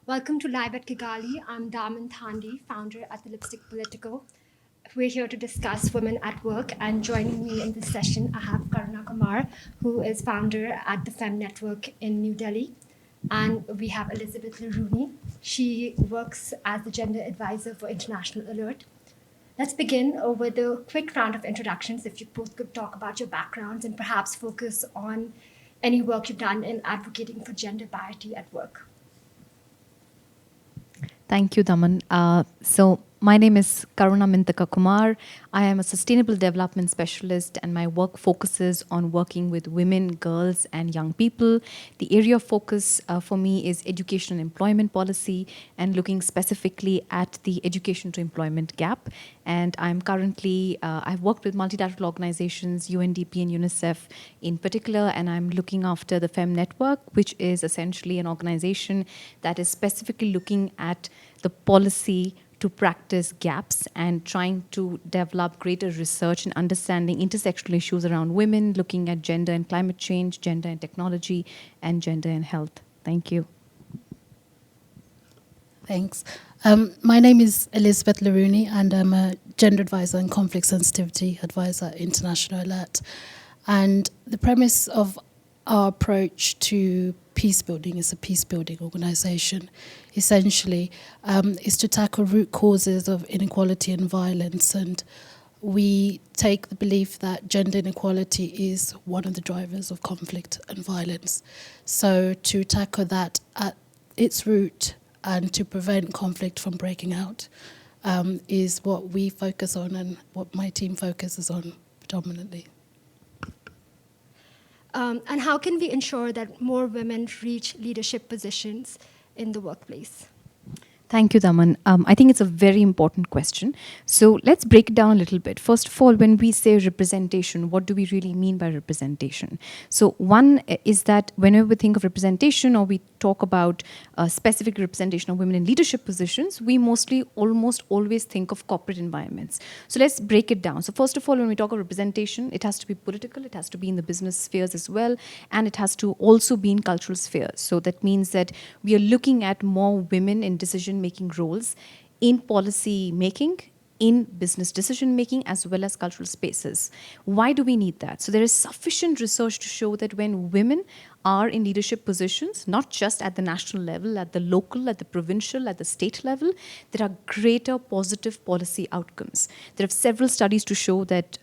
Welcome to Live at Kigali. I'm Daaman Thandi, founder at the lipstick Politico. We're here to discuss women at work, and joining me in this session, I have Karuna Kumar, who is founder at the Fem Network in New Delhi. And we have Elizabeth Laruni. She works as the gender advisor for International Alert. Let's begin with a quick round of introductions. If you both could talk about your backgrounds and perhaps focus on any work you've done in advocating for gender parity at work. Thank you, Daman. My name is Karuna Kumar. I am a sustainable development specialist, and my work focuses on working with women, girls, and young people. The area of focus for me is education and employment policy, and looking specifically at the education to employment gap. And I'm currently, I've worked with multilateral organizations, UNDP and UNICEF in particular, and I'm looking after the Fem Network, which is essentially an organization that is specifically looking at the policy to practice gaps and trying to develop greater research and understanding intersectional issues around women, looking at gender and climate change, gender and technology, and gender and health. Thank you. Thanks. My name is Elizabeth Laruni, and I'm a gender advisor and conflict sensitivity advisor at International Alert. And the premise of our approach to peace building is a peace building organization, essentially, is to tackle root causes of inequality and violence. And we take the belief that gender inequality is one of the drivers of conflict and violence. So to tackle that at its root and to prevent conflict from breaking out is what we focus on and what my team focuses on predominantly. And how can we ensure that more women reach leadership positions in the workplace? Thank you, Daman. I think it's a very important question. So let's break it down a little bit. First of all, when we say representation, what do we really mean by representation? So one is that whenever we think of representation or we talk about specific representation of women in leadership positions, we mostly almost always think of corporate environments. So let's break it down. So first of all, when we talk of representation, it has to be political, it has to be in the business spheres as well, and it has to also be in cultural spheres. So that means that we are looking at more women in decision-making roles in policy making, in business decision making, as well as cultural spaces. Why do we need that? So there is sufficient research to show that when women are in leadership positions, not just at the national level, at the local, at the provincial, at the state level, there are greater positive policy outcomes. There are several studies to show that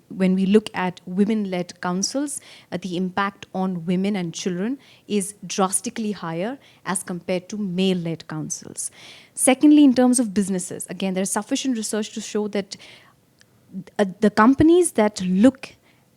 when we look at women-led councils, the impact on women and children is drastically higher as compared to male-led councils. Secondly, in terms of businesses, again, there is sufficient research to show that the companies that look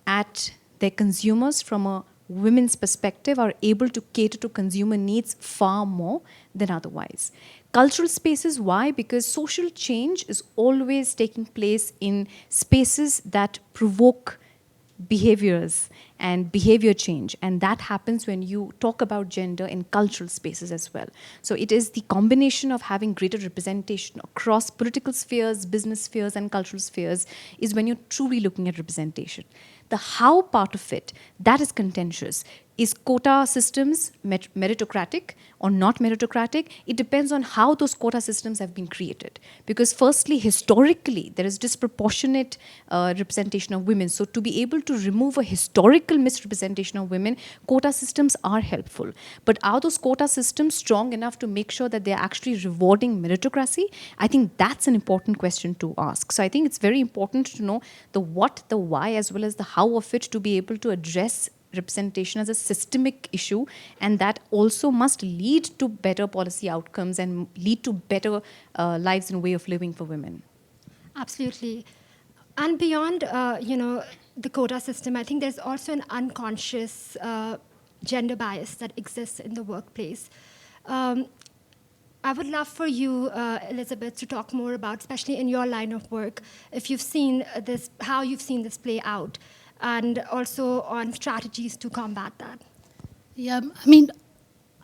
at their consumers from a women's perspective are able to cater to consumer needs far more than otherwise. Cultural spaces, why? Because social change is always taking place in spaces that provoke behaviors and behavior change, and that happens when you talk about gender in cultural spaces as well. So it is the combination of having greater representation across political spheres, business spheres, and cultural spheres is when you're truly looking at representation. The how part of it, that is contentious. Is quota systems meritocratic or not meritocratic? It depends on how those quota systems have been created. Because firstly, historically, there is disproportionate representation of women. So to be able to remove a historical misrepresentation of women, quota systems are helpful. But are those quota systems strong enough to make sure that they're actually rewarding meritocracy? I think that's an important question to ask. So I think it's very important to know the what, the why, as well as the how of it to be able to address representation as a systemic issue, and that also must lead to better policy outcomes and lead to better lives and way of living for women. Absolutely. And beyond, the quota system, I think there's also an unconscious gender bias that exists in the workplace. I would love for you, Elizabeth, to talk more about, especially in your line of work, if you've seen this, how you've seen this play out, and also on strategies to combat that. Yeah, I mean,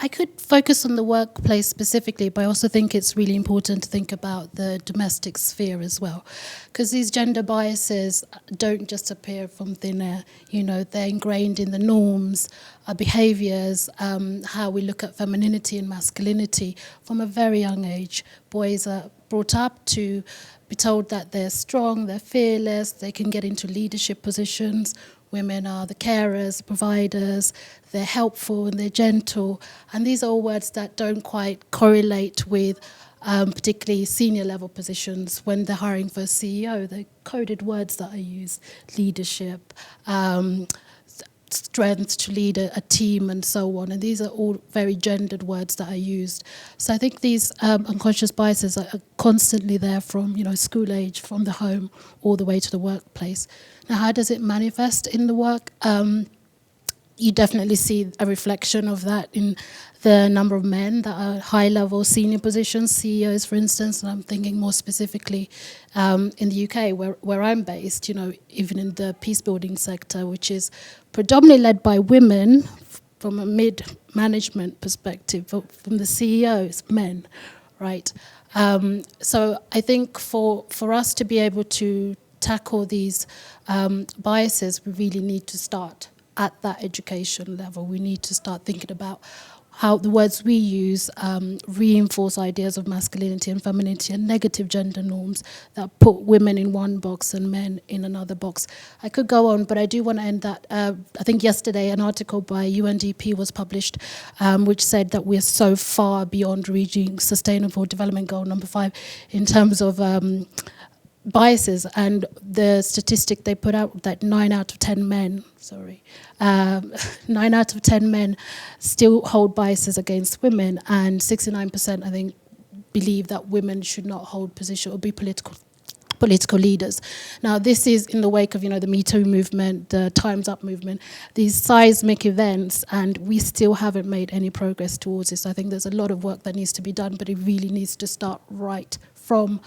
I could focus on the workplace specifically, but I also think it's really important to think about the domestic sphere as well, because these gender biases don't just appear from thin air. You know, they're ingrained in the norms, our behaviours, how we look at femininity and masculinity from a very young age. Boys are brought up to be told that they're strong, they're fearless, they can get into leadership positions. Women are the carers, providers, they're helpful and they're gentle. And these are all words that don't quite correlate with particularly senior level positions when they're hiring for a CEO. They're coded words that are used: leadership, strength to lead a team, and so on. And these are all very gendered words that are used. So I think these unconscious biases are constantly there from, you know, school age, from the home, all the way to the workplace. Now, how does it manifest in the work? You definitely see a reflection of that in the number of men that are high-level senior positions, CEOs, for instance. And I'm thinking more specifically in the UK, where I'm based, you know, even in the peace-building sector, which is predominantly led by women from a mid-management perspective, from the CEOs, men, right? So I think for us to be able to tackle these biases, we really need to start at that education level. We need to start thinking about how the words we use reinforce ideas of masculinity and femininity and negative gender norms that put women in one box and men in another box. I could go on, but I do want to end that. I think yesterday an article by UNDP was published which said that we're so far beyond reaching Sustainable Development Goal number 5 in terms of biases, and the statistic they put out that 9 out of 10 men still hold biases against women, and 69% I think believe that women should not hold position or be political leaders. Now, this is in the wake of, you know, the Me Too movement, the Time's Up movement, these seismic events, and we still haven't made any progress towards this. I think there's a lot of work that needs to be done, but it really needs to start right from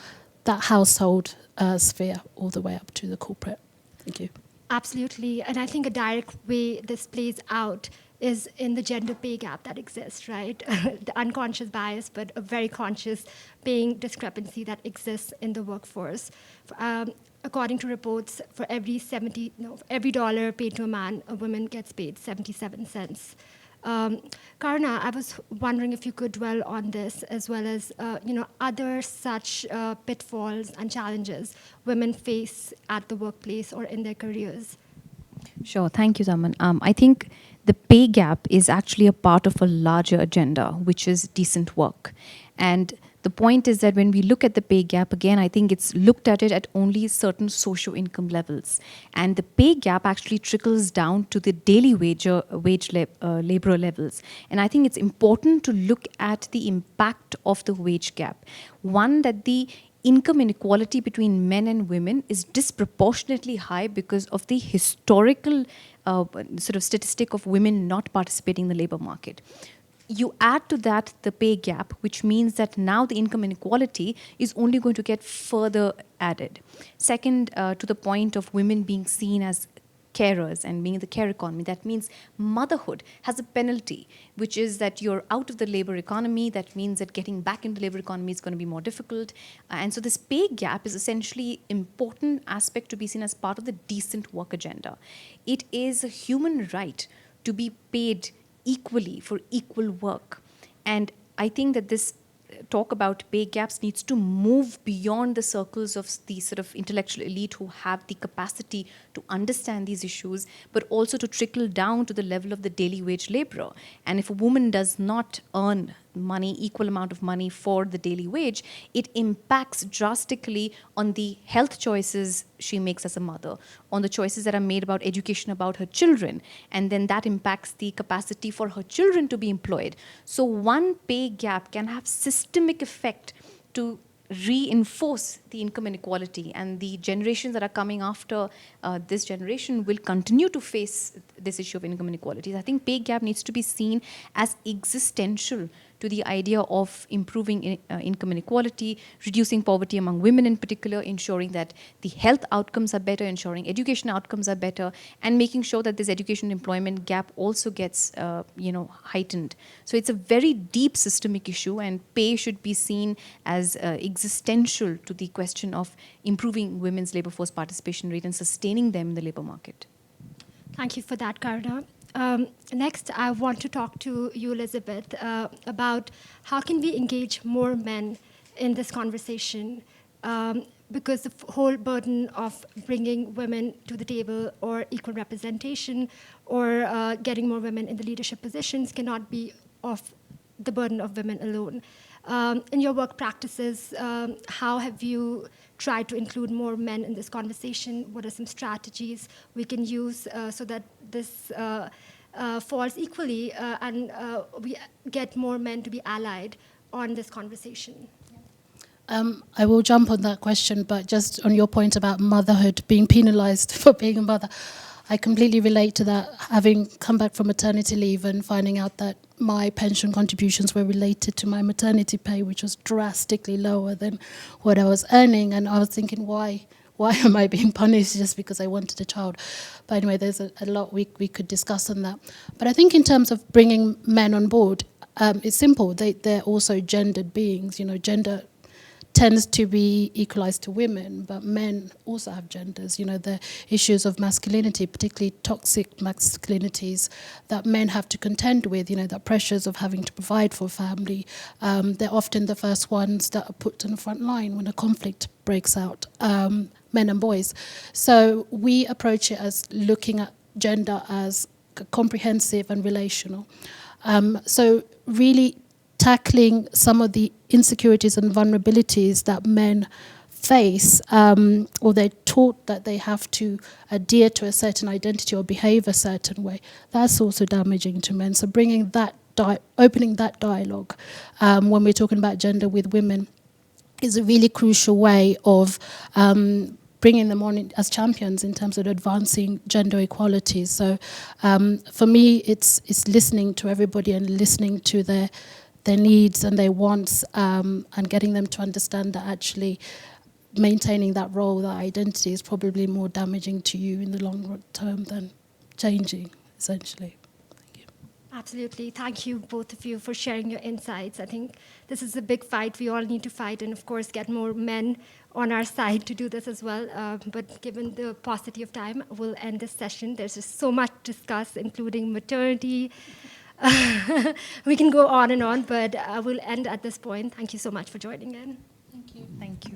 that household sphere all the way up to the corporate. Thank you. Absolutely. And I think a direct way this plays out is in the gender pay gap that exists, right? The unconscious bias, but a very conscious paying discrepancy that exists in the workforce. According to reports, for every dollar paid to a man, a woman gets paid 77 cents. Karuna, I was wondering if you could dwell on this, as well as other such pitfalls and challenges women face at the workplace or in their careers. Sure. Thank you, Daaman. I think the pay gap is actually a part of a larger agenda, which is decent work. And the point is that when we look at the pay gap, again, I think it's looked at it at only certain socio-income levels. And the pay gap actually trickles down to the daily laborer levels. And I think it's important to look at the impact of the wage gap. One, that the income inequality between men and women is disproportionately high because of the historical sort of statistic of women not participating in the labor market. You add to that the pay gap, which means that now the income inequality is only going to get further added. Second, to the point of women being seen as carers and being in the care economy, that means motherhood has a penalty, which is that you're out of the labor economy. That means that getting back into the labor economy is going to be more difficult. And so this pay gap is essentially important aspect to be seen as part of the decent work agenda. It is a human right to be paid equally for equal work. And I think that this talk about pay gaps needs to move beyond the circles of the sort of intellectual elite who have the capacity to understand these issues, but also to trickle down to the level of the daily wage laborer. And if a woman does not earn money, equal amount of money for the daily wage, it impacts drastically on the health choices she makes as a mother, on the choices that are made about education about her children, and then that impacts the capacity for her children to be employed. So one pay gap can have systemic effect to reinforce the income inequality, and the generations that are coming after this generation will continue to face this issue of income inequalities. I think pay gap needs to be seen as existential to the idea of improving income inequality, reducing poverty among women in particular, ensuring that the health outcomes are better, ensuring education outcomes are better, and making sure that this education employment gap also gets heightened. So it's a very deep systemic issue, and pay should be seen as existential to the question of improving women's labor force participation rate and sustaining them in the labor market. Thank you for that, Karuna. Next, I want to talk to you, Elizabeth, about how can we engage more men in this conversation, because the whole burden of bringing women to the table or equal representation or getting more women in the leadership positions cannot be of the burden of women alone. In your work practices, how have you tried to include more men in this conversation? What are some strategies we can use so that this falls equally and we get more men to be allied on this conversation? I will jump on that question, but just on your point about motherhood, being penalised for being a mother, I completely relate to that, having come back from maternity leave and finding out that my pension contributions were related to my maternity pay, which was drastically lower than what I was earning. And I was thinking, why am I being punished just because I wanted a child? But anyway, there's a lot we could discuss on that. But I think in terms of bringing men on board, it's simple. They're also gendered beings. Gender tends to be equalized to women, but men also have genders. The issues of masculinity, particularly toxic masculinities that men have to contend with, the pressures of having to provide for family. They're often the first ones that are put on the front line when a conflict breaks out, men and boys. So we approach it as looking at gender as comprehensive and relational. So really tackling some of the insecurities and vulnerabilities that men face, or they're taught that they have to adhere to a certain identity or behave a certain way, that's also damaging to men. So bringing that, opening that dialogue when we're talking about gender with women is a really crucial way of bringing them on as champions in terms of advancing gender equality. So for me, it's listening to everybody and listening to their needs and their wants, and getting them to understand that actually maintaining that role, that identity, is probably more damaging to you in the long term than changing, essentially. Thank you. Absolutely. Thank you, both of you, for sharing your insights. I think this is a big fight we all need to fight, and of course get more men on our side to do this as well. But given the paucity of time, we'll end this session. There's just so much to discuss, including maternity. We can go on and on, but we'll end at this point. Thank you so much for joining in. Thank you. Thank you.